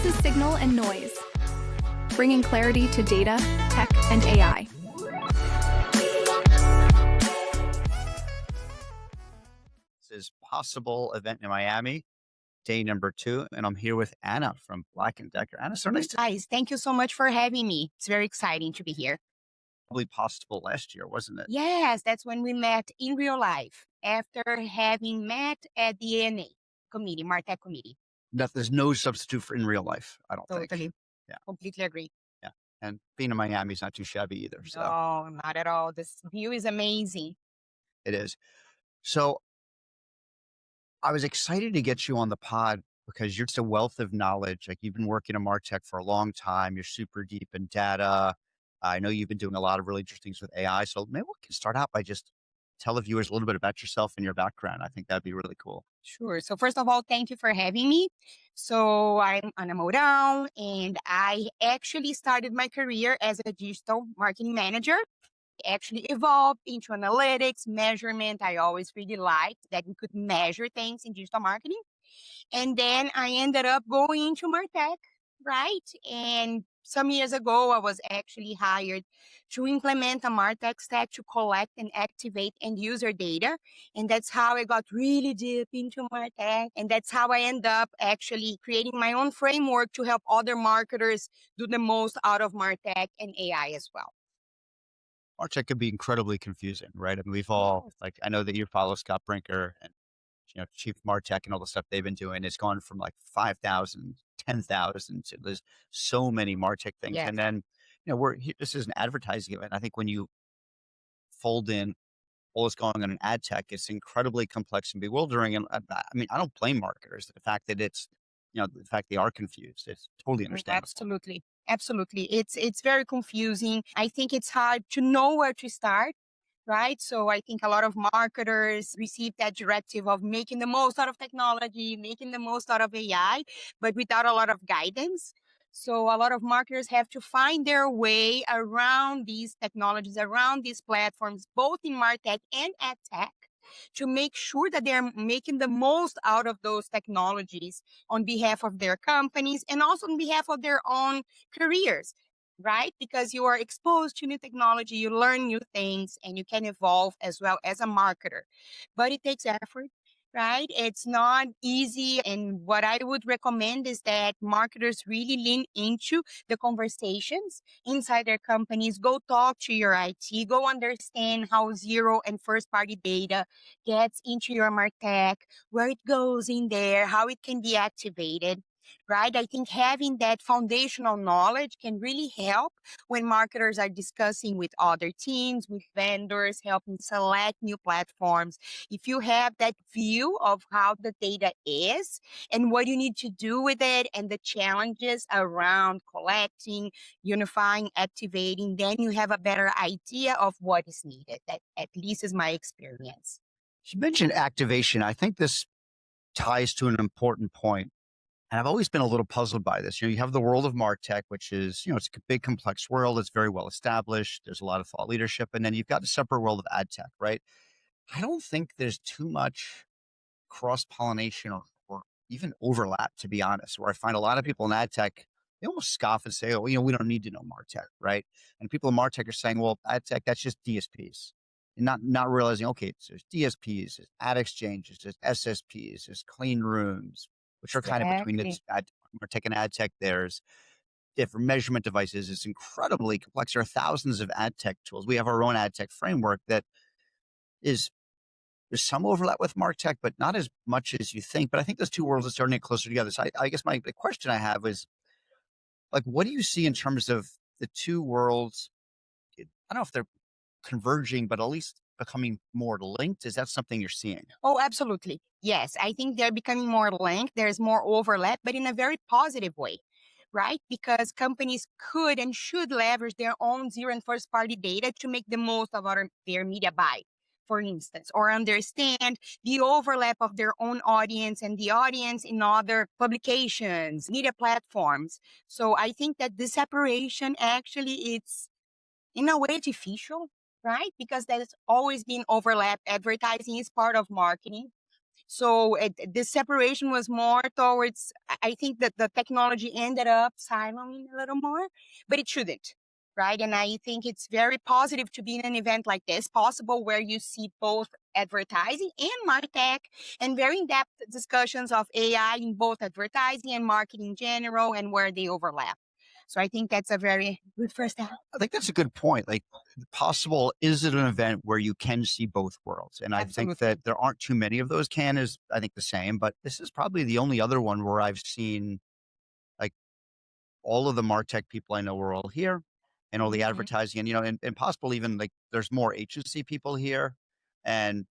is Signal and Noise, bringing clarity to data, tech, and AI. This is Possible event in Miami, day number 2, and I'm here with Anna from Black & Decker. Anna, so nice to Guys, thank you so much for having me. It's very exciting to be here. probably Possible last year, wasn't it? Yes, that's when we met in real life after having met at the ANA committee, MarTech committee. There's no substitute for in real life, I don't think. Totally. Yeah. Completely agree. Yeah. And being in Miami is not too shabby either. So No, not at all. This view is amazing. it is. So I was excited to get you on the pod because you're just a wealth of knowledge. Like, you've been working in MarTech for a long time. You're super deep in data. I know you've been doing a lot of really interesting things with AI. So maybe we can start out by just tell the viewers a little bit about yourself and your background. I think that'd be really cool. Sure. So first of all, thank you for having me. So I'm Ana Moura, and I actually started my career as a digital marketing manager. Actually evolved into analytics, measurement. I always really liked that we could measure things in digital marketing. And then I ended up going into MarTech, right? And some years ago, I was actually hired to implement a MarTech stack to collect and activate end user data. And that's how I got really deep into MarTech. And that's how I end up actually creating my own framework to help other marketers do the most out of MarTech and AI as well. MarTech can be incredibly confusing, right? I mean, we've all, Yes. like, I know that you follow Scott Brinker and, Chief MarTech and all the stuff they've been doing. It's gone from like 5,000, 10,000. So there's so many MarTech things. Yes. And then, this is an advertising event. I think when you fold in all that's going on in AdTech, it's incredibly complex and bewildering. And I mean, I don't blame marketers. The fact that the fact they are confused, it's totally understandable. Absolutely. Absolutely. It's very confusing. I think it's hard to know where to start, right? So I think a lot of marketers receive that directive of making the most out of technology, making the most out of AI, but without a lot of guidance. So a lot of marketers have to find their way around these technologies, around these platforms, both in MarTech and AdTech, to make sure that they're making the most out of those technologies on behalf of their companies and also on behalf of their own careers, right? Because you are exposed to new technology, you learn new things, and you can evolve as well as a marketer. But it takes effort, right? It's not easy. And what I would recommend is that marketers really lean into the conversations inside their companies. Go talk to your IT, go understand how zero and first party data gets into your MarTech, where it goes in there, how it can be activated. Right? I think having that foundational knowledge can really help when marketers are discussing with other teams, with vendors, helping select new platforms. If you have that view of how the data is and what you need to do with it and the challenges around collecting, unifying, activating, then you have a better idea of what is needed. That at least is my experience. You mentioned activation. I think this ties to an important point. And I've always been a little puzzled by this. You have the world of MarTech, which is, it's a big, complex world. It's very well established. There's a lot of thought leadership. And then you've got the separate world of AdTech, right? I don't think there's too much cross-pollination or even overlap, to be honest, where I find a lot of people in AdTech, they almost scoff and say, oh, we don't need to know MarTech, right? And people in MarTech are saying, well, AdTech, that's just DSPs. And not realizing, okay, so there's DSPs, there's ad exchanges, there's SSPs, there's clean rooms, which are kind of between MarTech and AdTech. There's different measurement devices. It's incredibly complex. There are thousands of AdTech tools. We have our own AdTech framework that there's some overlap with MarTech, but not as much as you think. But I think those two worlds are starting to get closer together. So I guess the question I have is, like, what do you see in terms of the two worlds? I don't know if they're converging, but at least becoming more linked. Is that something you're seeing? Oh, absolutely. Yes, I think they're becoming more linked. There's more overlap, but in a very positive way, right? Because companies could and should leverage their own zero and first party data to make the most of their media buy, for instance, or understand the overlap of their own audience and the audience in other publications, media platforms. So I think that this separation actually it's in a way artificial, right? Because there's always been overlap. Advertising is part of marketing. So this separation was more towards, I think that the technology ended up siloing a little more, but it shouldn't, right? And I think it's very positive to be in an event like this, possible where you see both advertising and MarTech and very in-depth discussions of AI in both advertising and marketing in general and where they overlap. So I think that's a very good first step. I think that's a good point. Like, possible, is it an event where you can see both worlds? And I think Absolutely. that there aren't too many of those. Can is, I think, the same, but this is probably the only other one where I've seen like all of the MarTech people I know are all here, and all the Mhm. advertising, and and possible even like there's more agency people here and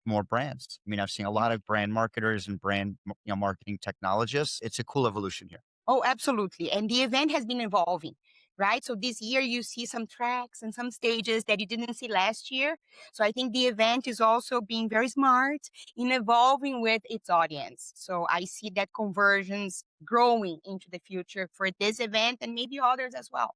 more brands. I mean, I've seen a lot of brand marketers and brand marketing technologists. It's a cool evolution here. Oh, absolutely. And the event has been evolving, right? So this year you see some tracks and some stages that you didn't see last year. So I think the event is also being very smart in evolving with its audience. So I see that conversions growing into the future for this event and maybe others as well.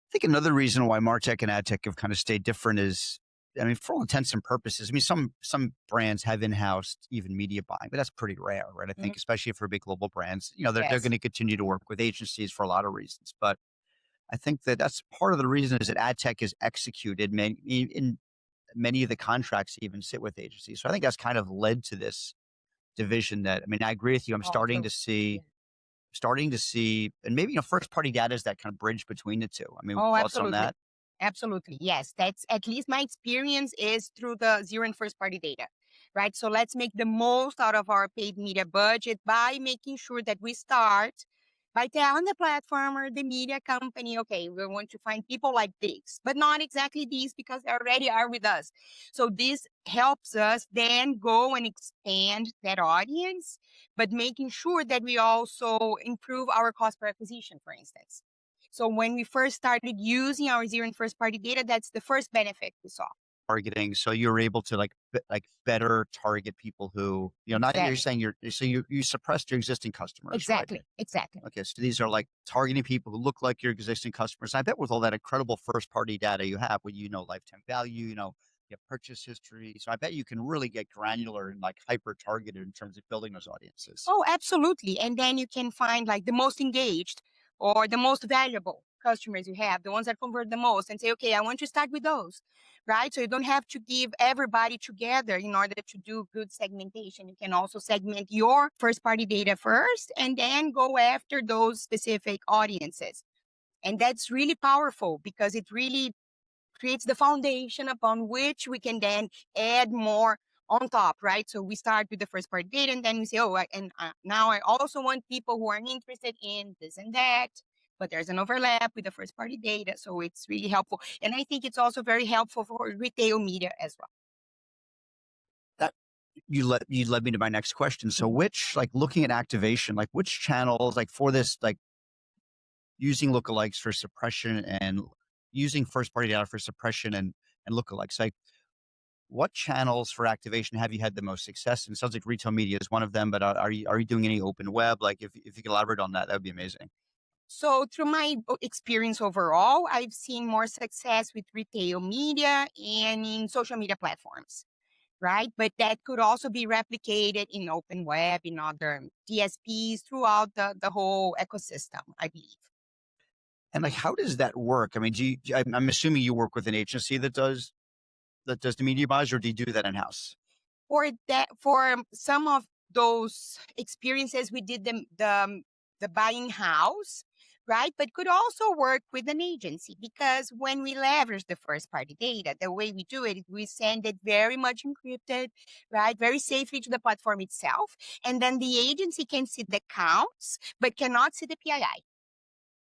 I think another reason why MarTech and AdTech have kind of stayed different is, I mean, for all intents and purposes, I mean, some brands have in-house even media buying, but that's pretty rare, right? I Mhm. think, especially for big global brands, they're Yes. going to continue to work with agencies for a lot of reasons. But I think that that's part of the reason is that AdTech is executed. In many of the contracts even sit with agencies. So I think that's kind of led to this division. That, I mean, I agree with you. I'm starting Also, to see yeah. and maybe first party data is that kind of bridge between the two. I mean, Oh, thoughts on absolutely. that? Absolutely. Yes. That's at least my experience is through the zero and first party data, right? So let's make the most out of our paid media budget by making sure that we start by telling the platform or the media company, okay, we want to find people like this, but not exactly these because they already are with us. So this helps us then go and expand that audience, but making sure that we also improve our cost per acquisition, for instance. So when we first started using our zero and first party data, that's the first benefit we saw. Targeting, so you're able to like better target people who, not, you're Exactly. saying you suppressed your existing customers, right? Exactly. Exactly. Okay, so these are like targeting people who look like your existing customers. I bet with all that incredible first party data you have, with lifetime value, you have purchase history, so I bet you can really get granular and like hyper targeted in terms of building those audiences. Oh, absolutely. And then you can find like the most engaged or the most valuable customers you have, the ones that convert the most, and say, okay, I want to start with those, right? So you don't have to give everybody together in order to do good segmentation. You can also segment your first party data first and then go after those specific audiences. And that's really powerful because it really creates the foundation upon which we can then add more on top, right? So we start with the first party data and then we say, oh, now I also want people who are interested in this and that, but there's an overlap with the first party data. So it's really helpful. And I think it's also very helpful for retail media as well. That you led me to my next question. So Mhm. which, like, looking at activation, like which channels, like for this, like using lookalikes for suppression and using first party data for suppression and lookalikes, like what channels for activation have you had the most success? And it sounds like retail media is one of them, but are you doing any open web? Like, if you could elaborate on that, that would be amazing. So through my experience overall, I've seen more success with retail media and in social media platforms, right? But that could also be replicated in open web, in other DSPs throughout the whole ecosystem, I believe. And like, how does that work? I mean, I'm assuming you work with an agency that does the media buys, or do you do that in house? For some of those experiences, we did the buying house, right? But could also work with an agency because when we leverage the first party data, the way we do it, we send it very much encrypted, right? Very safely to the platform itself. And then the agency can see the counts, but cannot see the PII,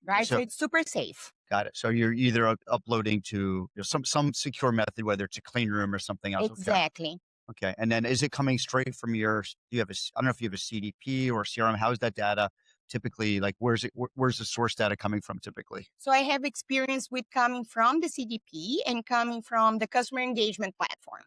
right? So So it's super safe. got it. So you're either uploading to some secure method, whether it's a clean room or something else. Okay. Exactly. Okay. And then is it coming straight from do you have I don't know if you have a CDP or a CRM. How is that data typically, like, where's the source data coming from typically? So I have experience with coming from the CDP and coming from the customer engagement platform.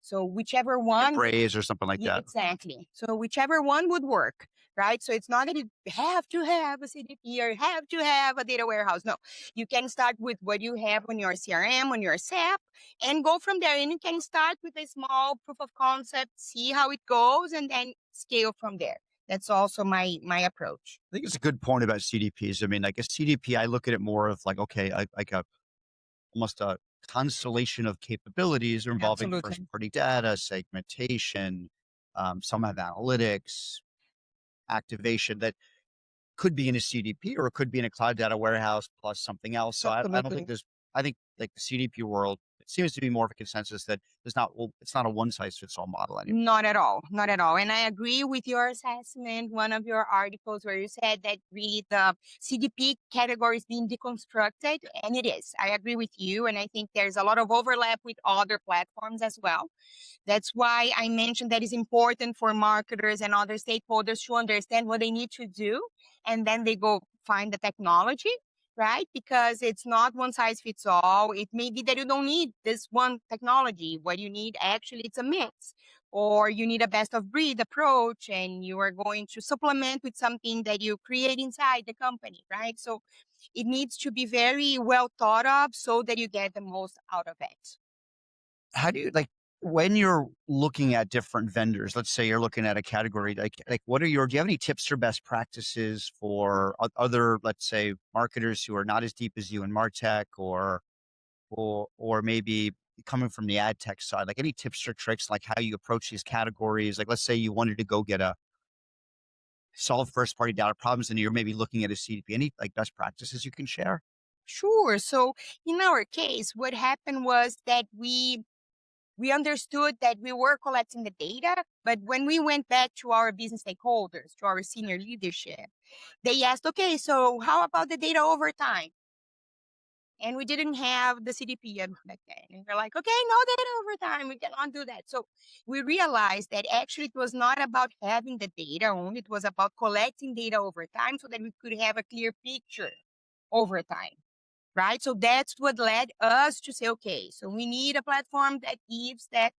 So whichever one, Braze or something like that. exactly. So whichever one would work, right? So it's not that you have to have a CDP or have to have a data warehouse. No, you can start with what you have on your CRM, on your SAP, and go from there. And you can start with a small proof of concept, see how it goes, and then scale from there. That's also my approach. I think it's a good point about CDPs. I mean, like a CDP, I look at it more of like, okay, like a almost a constellation of capabilities involving Absolutely. first-party data, segmentation, some have analytics, activation that could be in a CDP or it could be in a cloud data warehouse plus something else. So I don't think Absolutely. there's, I think like the CDP world, it seems to be more of a consensus that there's not, well, it's not a one size fits all model anymore. Not at all. Not at all. And I agree with your assessment. One of your articles where you said that really the CDP category is being deconstructed, and it is. I agree with you. And I think there's a lot of overlap with other platforms as well. That's why I mentioned that it's important for marketers and other stakeholders to understand what they need to do. And then they go find the technology, right? Because it's not one size fits all. It may be that you don't need this one technology. What you need actually, it's a mix. Or you need a best of breed approach and you are going to supplement with something that you create inside the company, right? So it needs to be very well thought of so that you get the most out of it. How do you like when you're looking at different vendors, let's say you're looking at a category, like what are your, do you have any tips or best practices for other, let's say marketers who are not as deep as you in MarTech or maybe coming from the ad tech side, like any tips or tricks, like how you approach these categories? Like, let's say you wanted to go get a solve first party data problems and you're maybe looking at a CDP, any like best practices you can share? Sure. So in our case, what happened was that we understood that we were collecting the data, but when we went back to our business stakeholders, to our senior leadership, they asked, okay, so how about the data over time? And we didn't have the CDP yet back then. And we're like, okay, no data over time. We cannot do that. So we realized that actually it was not about having the data only. It was about collecting data over time so that we could have a clear picture over time. Right? So that's what led us to say, okay, so we need a platform that gives that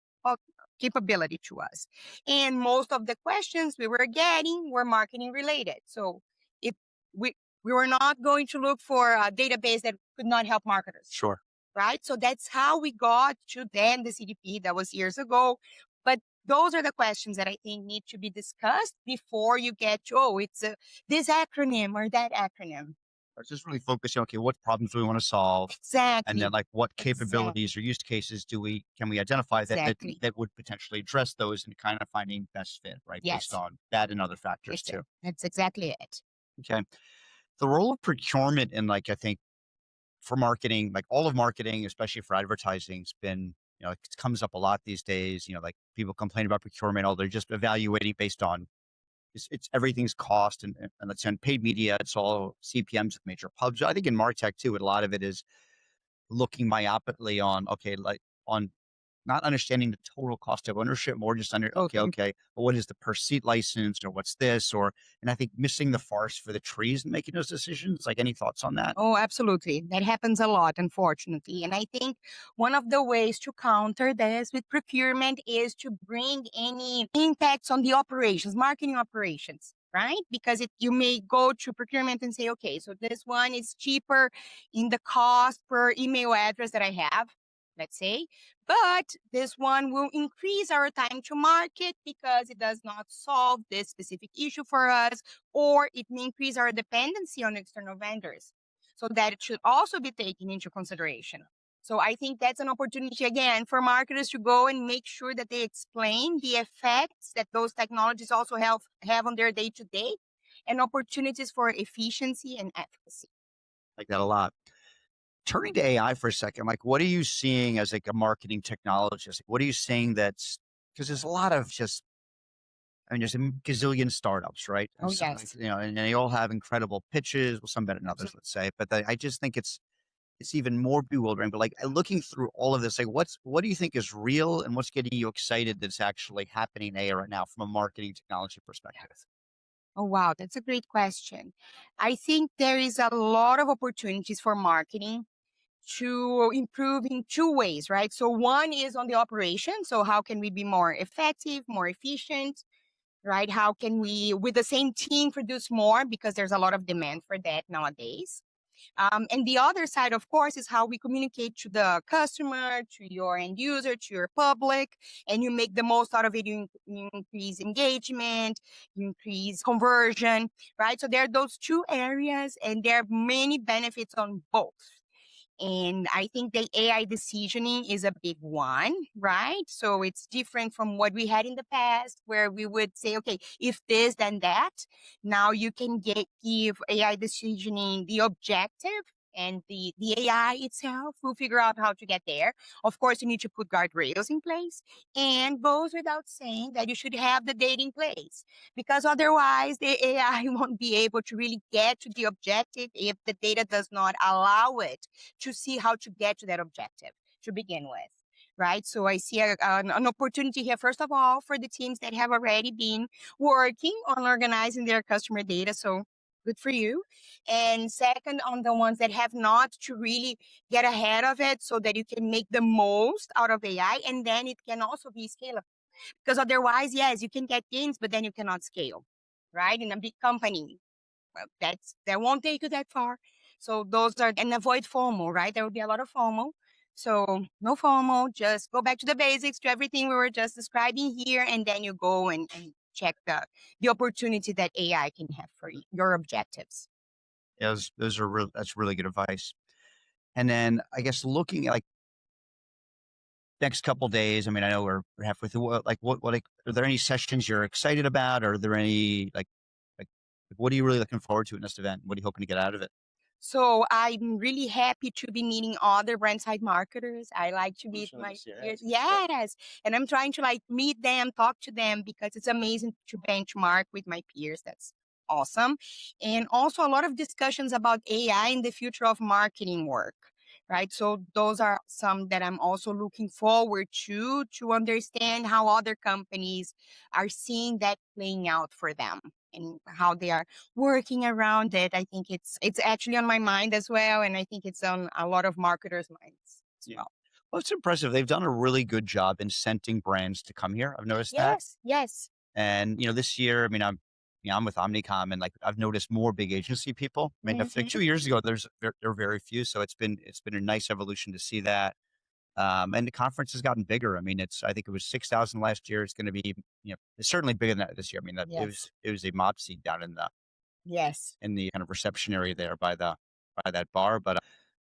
capability to us. And most of the questions we were getting were marketing related. So if we were not going to look for a database that could not help marketers. Sure. Right? So that's how we got to then the CDP. That was years ago. But those are the questions that I think need to be discussed before you get to, oh, it's this acronym or that acronym. Or just really focusing, okay, what problems do we want to solve? Exactly. And then like what capabilities or use cases can we identify that would potentially address those and kind of finding best fit, right? Yes. Based on that and other factors too. That's exactly it. Okay. The role of procurement in like, I think for marketing, like all of marketing, especially for advertising, has been, it comes up a lot these days, like people complain about procurement, they're just evaluating based on it's everything's cost and let's say on paid media, it's all CPMs with major pubs. I think in MarTech too, a lot of it is looking myopically on, okay, like on not understanding the total cost of ownership, more just under, okay, well, what is the per seat license or what's this? And I think missing the forest for the trees and making those decisions. Like any thoughts on that? Oh, absolutely. That happens a lot, unfortunately. And I think one of the ways to counter this with procurement is to bring any impacts on the operations, marketing operations, right? Because you may go to procurement and say, okay, so this one is cheaper in the cost per email address that I have, let's say, but this one will increase our time to market because it does not solve this specific issue for us, or it may increase our dependency on external vendors. So that it should also be taken into consideration. So I think that's an opportunity, again, for marketers to go and make sure that they explain the effects that those technologies also have on their day-to-day and opportunities for efficiency and efficacy. Like that a lot. Turning to AI for a second, like what are you seeing as like a marketing technologist? What are you seeing because there's a lot of just, there's a gazillion startups, right? Oh, So, yes. and they all have incredible pitches, well, some better than others, let's say. But I just think it's even more bewildering. But like looking through all of this, like what do you think is real and what's getting you excited that's actually happening in AI right now from a marketing technology perspective? Oh, wow. That's a great question. I think there is a lot of opportunities for marketing to improve in two ways, right? So one is on the operation. So how can we be more effective, more efficient, right? How can we, with the same team, produce more? Because there's a lot of demand for that nowadays. And the other side, of course, is how we communicate to the customer, to your end user, to your public, and you make the most out of it. You increase engagement, you increase conversion, right? So there are those two areas, and there are many benefits on both. And I think the AI decisioning is a big one, right? So it's different from what we had in the past, where we would say, okay, if this, then that. Now you can give AI decisioning the objective, and the AI itself will figure out how to get there. Of course, you need to put guardrails in place, and goes without saying that you should have the data in place, because otherwise the AI won't be able to really get to the objective if the data does not allow it to see how to get to that objective to begin with, right? So I see an opportunity here, first of all, for the teams that have already been working on organizing their customer data. So good for you. And second, on the ones that have not, to really get ahead of it so that you can make the most out of AI, and then it can also be scalable. Because otherwise, yes, you can get gains, but then you cannot scale, right? In a big company, well, that won't take you that far. So those are, and avoid FOMO, right? There will be a lot of FOMO. So no FOMO, just go back to the basics, to everything we were just describing here, and then you go and check the opportunity that AI can have for your objectives. Yeah, those are that's really good advice. And then I guess looking at like next couple days, I mean, I know we're halfway through. What are there any sessions you're excited about? Or are there any like what are you really looking forward to in this event? What are you hoping to get out of it? So I'm really happy to be meeting other brand side marketers. I like to meet my peers. Yes. And I'm trying to like meet them, talk to them, because it's amazing to benchmark with my peers. That's awesome. And also a lot of discussions about AI and the future of marketing work, right? So those are some that I'm also looking forward to understand how other companies are seeing that playing out for them and how they are working around it. I think it's actually on my mind as well, and I think it's on a lot of marketers' minds as well. Well, it's impressive. They've done a really good job incenting brands to come here. I've noticed that. Yes. And this year, I mean, I'm with Omnicom, and like I've noticed more big agency people. I mean, like 2 years ago, there are very few. So it's been a nice evolution to see that. And the conference has gotten bigger. I mean, I think it was 6,000 last year. It's going to be, it's certainly bigger than that this year. I mean, it was a mob scene down in the kind of reception area there by that bar. But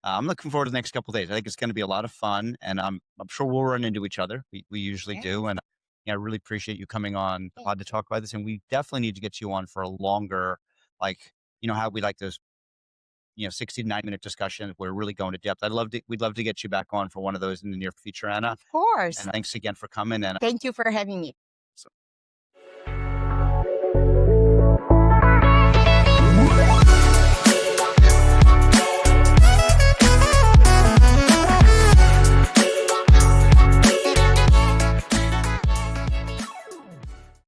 I'm looking forward to the next couple of days. I think it's going to be a lot of fun, and I'm sure we'll run into each other. We usually do, and I really appreciate you coming on the pod to talk about this. And we definitely need to get you on for a longer, like how we like those 60 to 90-minute discussions. We're really going to depth. We'd love to get you back on for one of those in the near future, Anna. Of course. And thanks again for coming. And thank you for having me.